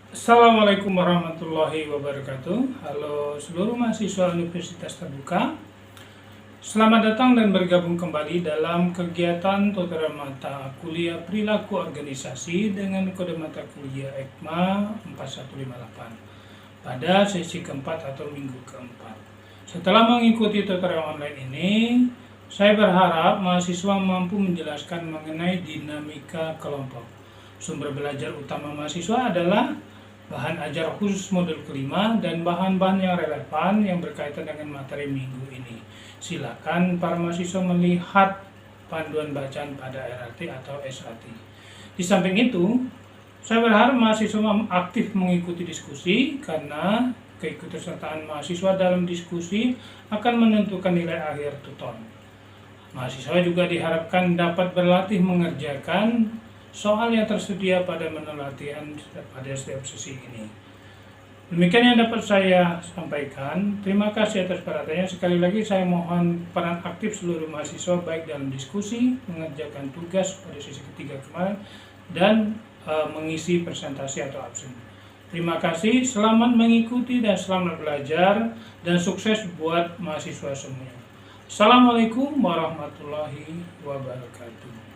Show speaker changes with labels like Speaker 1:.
Speaker 1: Assalamualaikum warahmatullahi wabarakatuh. Halo seluruh mahasiswa Universitas Terbuka. Selamat datang dan bergabung kembali dalam kegiatan tutoran mata kuliah perilaku organisasi dengan kode mata kuliah EKMA 4158 pada sesi keempat atau minggu keempat. Setelah mengikuti tutorial online ini, saya berharap mahasiswa mampu menjelaskan mengenai dinamika kelompok. Sumber belajar utama mahasiswa adalah bahan ajar khusus modul kelima dan bahan-bahan yang relevan yang berkaitan dengan materi minggu ini. Silakan para mahasiswa melihat panduan bacaan pada RLT atau SAT. Di samping itu, saya berharap mahasiswa aktif mengikuti diskusi karena keikutsertaan mahasiswa dalam diskusi akan menentukan nilai akhir tutor. Mahasiswa juga diharapkan dapat berlatih mengerjakan soal yang tersedia pada menu latihan pada setiap sesi ini. Demikian yang dapat saya sampaikan. Terima kasih atas perhatiannya. Sekali lagi saya mohon peran aktif seluruh mahasiswa baik dalam diskusi, mengerjakan tugas pada sesi ketiga kemarin, dan mengisi presentasi atau absen. Terima kasih, selamat mengikuti dan selamat belajar, dan sukses buat mahasiswa semuanya. Assalamualaikum warahmatullahi wabarakatuh.